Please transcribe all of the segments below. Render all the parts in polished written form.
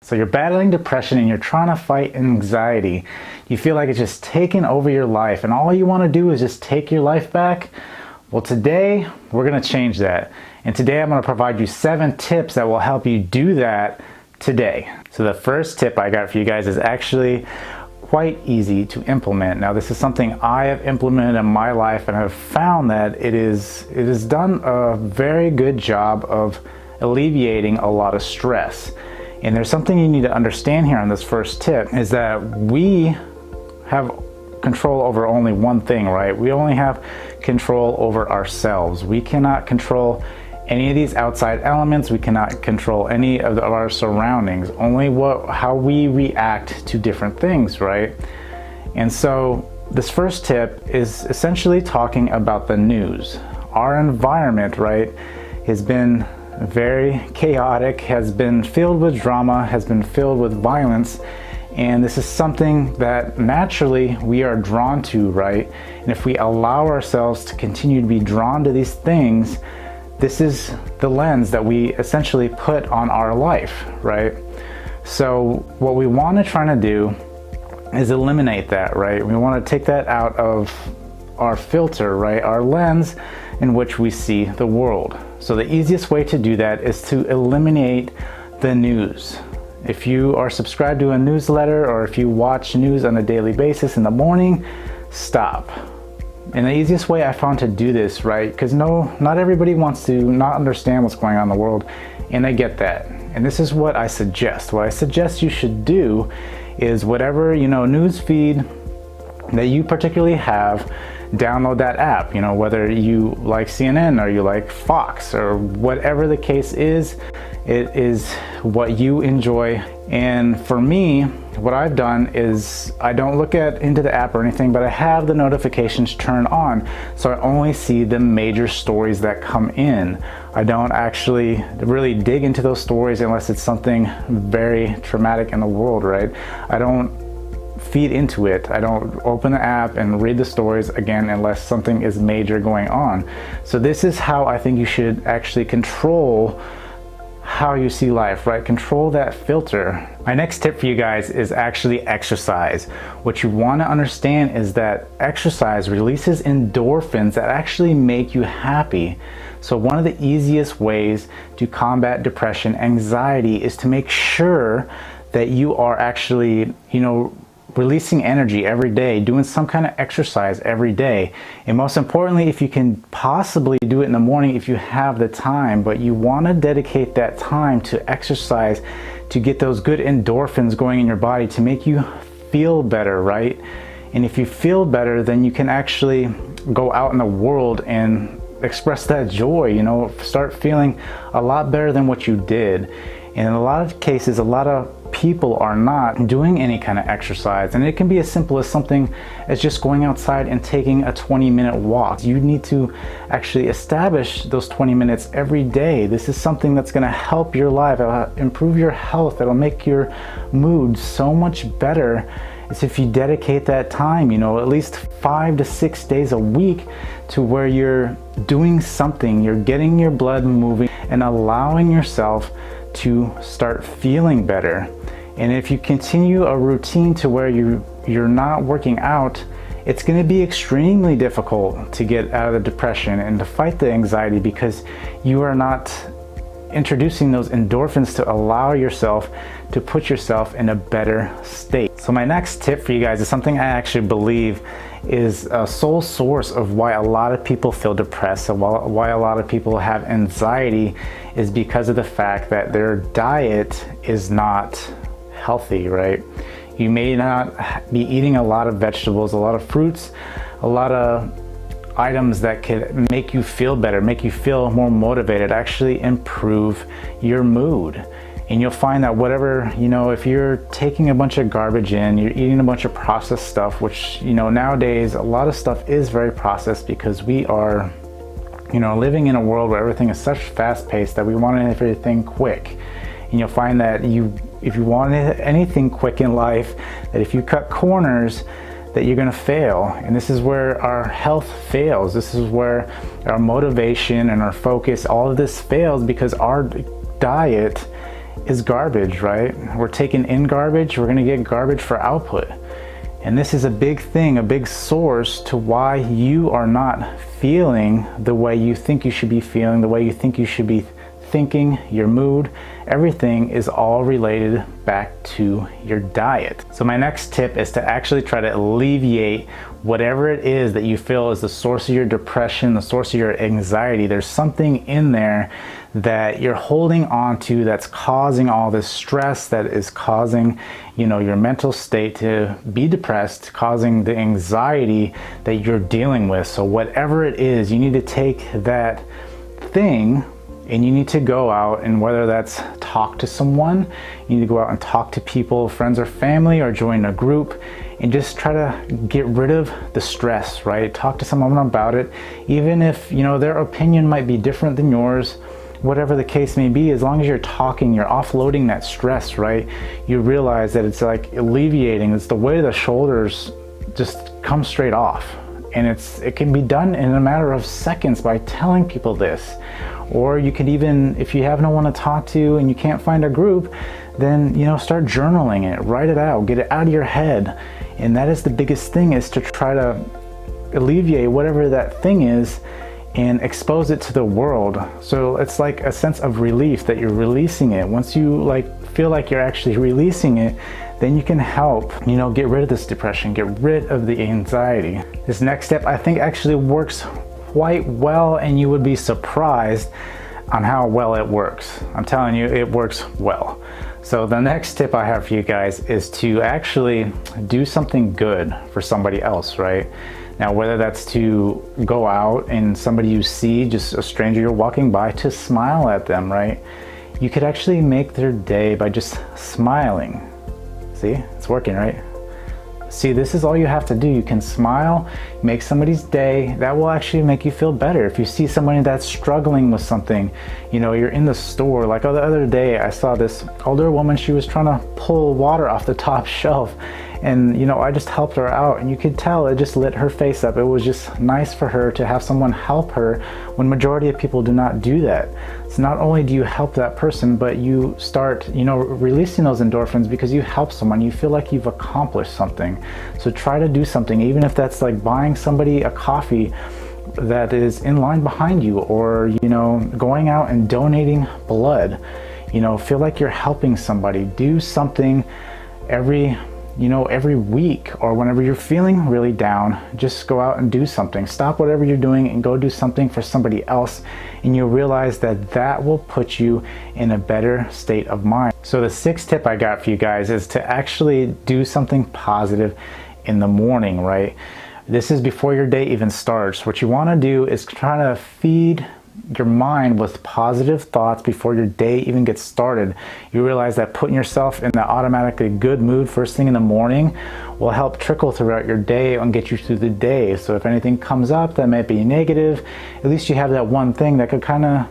So you're battling depression and you're trying to fight anxiety. You feel like it's just taking over your life and all you want to do is just take your life back. Well, today we're going to change that. And today I'm going to provide you 7 tips that will help you do that today. So the first tip I got for you guys is actually quite easy to implement. Now, this is something I have implemented in my life and I've found that it has done a very good job of alleviating a lot of stress. And there's something you need to understand here on this first tip is that we have control over only one thing, right? We only have control over ourselves. We cannot control any of these outside elements. We cannot control any of our surroundings, only how we react to different things, right? And so this first tip is essentially talking about the news. Our environment, right, has been very chaotic, has been filled with drama, has been filled with violence, and this is something that naturally we are drawn to, right? And if we allow ourselves to continue to be drawn to these things, this is the lens that we essentially put on our life, right? So what we want to try to do is eliminate that, right? We want to take that out of our filter, right? Our lens in which we see the world. So the easiest way to do that is to eliminate the news. If you are subscribed to a newsletter or if you watch news on a daily basis in the morning, stop. And the easiest way I found to do this, right, because not everybody wants to not understand what's going on in the world, and I get that. And this is what I suggest. What I suggest you should do is whatever, news feed that you particularly have, download that app, whether you like CNN or you like Fox or whatever the case is, it is what you enjoy. And for me, what I've done is I don't look into the app or anything, but I have the notifications turned on. So I only see the major stories that come in. I don't actually really dig into those stories unless it's something very traumatic in the world, right? I don't feed into it. I don't open the app and read the stories again unless something is major going on. So this is how I think you should actually control how you see life, right? Control that filter. My next tip for you guys is actually exercise. What you want to understand is that exercise releases endorphins that actually make you happy. So one of the easiest ways to combat depression, anxiety, is to make sure that you are actually, releasing energy every day, doing some kind of exercise every day. And most importantly, if you can possibly do it in the morning if you have the time, but you want to dedicate that time to exercise to get those good endorphins going in your body to make you feel better, right? And if you feel better, then you can actually go out in the world and express that joy, start feeling a lot better than what you did. And in a lot of cases, a lot of people are not doing any kind of exercise, and it can be as simple as something as just going outside and taking a 20-minute walk. You need to actually establish those 20 minutes every day. This is something that's going to help your life, improve your health, it'll make your mood so much better. Is if you dedicate that time, at least 5 to 6 days a week to where you're doing something, you're getting your blood moving and allowing yourself to start feeling better. And if you continue a routine to where you're not working out, it's going to be extremely difficult to get out of the depression and to fight the anxiety because you are not introducing those endorphins to allow yourself to put yourself in a better state. So my next tip for you guys is something I actually believe is a sole source of why a lot of people feel depressed and why a lot of people have anxiety is because of the fact that their diet is not healthy, right? You may not be eating a lot of vegetables, a lot of fruits, a lot of items that could make you feel better, make you feel more motivated, actually improve your mood. And you'll find that whatever, if you're taking a bunch of garbage in, you're eating a bunch of processed stuff, which, nowadays a lot of stuff is very processed because we are, living in a world where everything is such fast paced that we want everything quick. And you'll find that if you want anything quick in life, that if you cut corners, that you're going to fail. And this is where our health fails. This is where our motivation and our focus, all of this fails because our diet is garbage, right? We're taking in garbage, we're gonna get garbage for output. And this is a big thing, a big source to why you are not feeling the way you think you should be feeling, the way you think you should be thinking, your mood. Everything is all related back to your diet. So my next tip is to actually try to alleviate whatever it is that you feel is the source of your depression, the source of your anxiety. There's something in there that you're holding on to that's causing all this stress, that is causing, your mental state to be depressed, causing the anxiety that you're dealing with. So whatever it is, you need to take that thing and you need to go out, and whether that's talk to someone, you need to go out and talk to people, friends or family, or join a group, and just try to get rid of the stress, right? Talk to someone about it, even if, their opinion might be different than yours, whatever the case may be. As long as you're talking, you're offloading that stress, right? You realize that it's like alleviating, it's the way the shoulders just come straight off. And it can be done in a matter of seconds by telling people this. Or you could even, if you have no one to talk to and you can't find a group, then start journaling it, write it out, get it out of your head. And that is the biggest thing, is to try to alleviate whatever that thing is and expose it to the world. So it's like a sense of relief that you're releasing it. Once you feel like you're actually releasing it, then you can help, get rid of this depression, get rid of the anxiety. This next step I think actually works quite well, and you would be surprised on how well it works. I'm telling you, it works well. So the next tip I have for you guys is to actually do something good for somebody else, right? Now, whether that's to go out and somebody you see, just a stranger you're walking by, to smile at them, right? You could actually make their day by just smiling. See, it's working, right? See, this is all you have to do. You can smile, make somebody's day. That will actually make you feel better. If you see somebody that's struggling with something, you're in the store. Like the other day, I saw this older woman. She was trying to pull water off the top shelf. And, I just helped her out, and you could tell it just lit her face up. It was just nice for her to have someone help her, when majority of people do not do that. So not only do you help that person, but you start, releasing those endorphins because you help someone. You feel like you've accomplished something. So try to do something, even if that's like buying somebody a coffee that is in line behind you, or, going out and donating blood. Feel like you're helping somebody. Do something every week, or whenever you're feeling really down, just go out and do something. Stop whatever you're doing and go do something for somebody else, and you'll realize that will put you in a better state of mind. So the sixth tip I got for you guys is to actually do something positive in the morning, right? This is before your day even starts. What you want to do is try to feed your mind with positive thoughts before your day even gets started. You realize that putting yourself in that automatically good mood first thing in the morning will help trickle throughout your day and get you through the day. So if anything comes up that might be negative, at least you have that one thing that could kind of,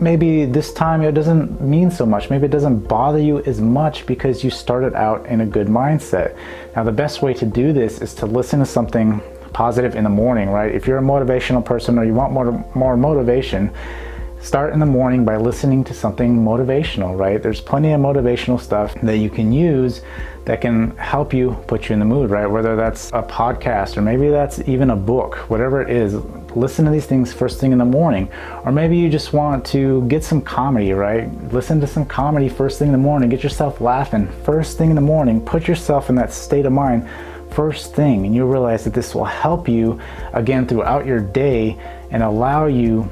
maybe this time it doesn't mean so much. Maybe it doesn't bother you as much because you started out in a good mindset. Now, the best way to do this is to listen to something positive in the morning, right? If you're a motivational person, or you want more motivation, start in the morning by listening to something motivational, right? There's plenty of motivational stuff that you can use that can help you put you in the mood, right? Whether that's a podcast, or maybe that's even a book, whatever it is. Listen to these things first thing in the morning. Or maybe you just want to get some comedy, right? Listen to some comedy first thing in the morning. Get yourself laughing first thing in the morning. Put yourself in that state of mind first thing, and you'll realize that this will help you again throughout your day and allow you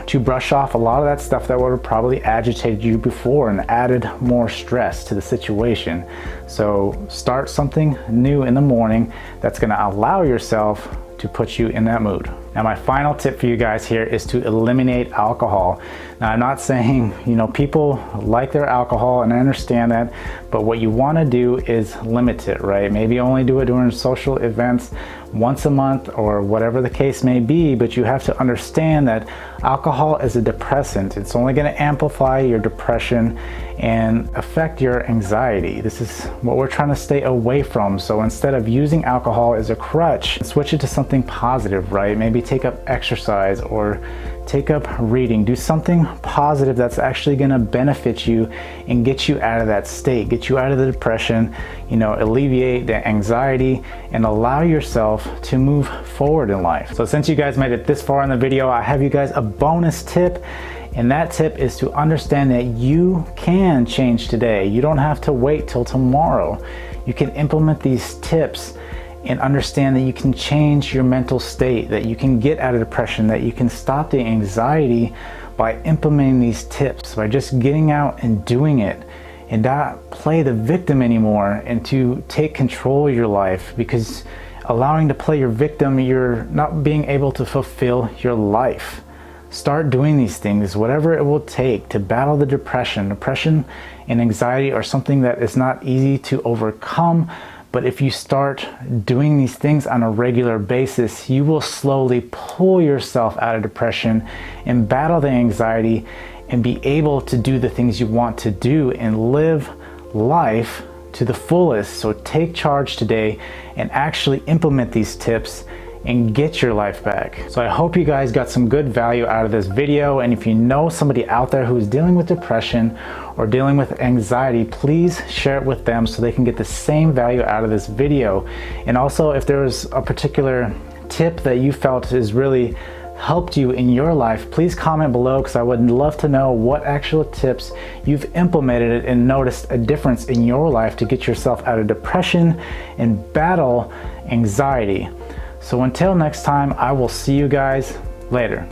to brush off a lot of that stuff that would have probably agitated you before and added more stress to the situation. So start something new in the morning that's going to allow yourself to put you in that mood. Now, my final tip for you guys here is to eliminate alcohol. Now, I'm not saying, people like their alcohol, and I understand that, but what you want to do is limit it, right? Maybe only do it during social events once a month, or whatever the case may be, but you have to understand that alcohol is a depressant. It's only going to amplify your depression and affect your anxiety. This is what we're trying to stay away from. So instead of using alcohol as a crutch, switch it to something positive, right? Maybe take up exercise, or take up reading, do something positive that's actually going to benefit you and get you out of that state, get you out of the depression, alleviate the anxiety and allow yourself to move forward in life. So since you guys made it this far in the video, I have you guys a bonus tip. And that tip is to understand that you can change today. You don't have to wait till tomorrow. You can implement these tips and understand that you can change your mental state, that you can get out of depression, that you can stop the anxiety by implementing these tips, by just getting out and doing it and not play the victim anymore and to take control of your life, because allowing to play your victim, you're not being able to fulfill your life. Start doing these things, whatever it will take to battle the depression. Depression and anxiety are something that is not easy to overcome, but if you start doing these things on a regular basis, you will slowly pull yourself out of depression and battle the anxiety and be able to do the things you want to do and live life to the fullest. So take charge today and actually implement these tips and get your life back. So I hope you guys got some good value out of this video, and if you know somebody out there who is dealing with depression or dealing with anxiety, please share it with them so they can get the same value out of this video. And also, if there's a particular tip that you felt has really helped you in your life, please comment below, because I would love to know what actual tips you've implemented and noticed a difference in your life to get yourself out of depression and battle anxiety. So until next time, I will see you guys later.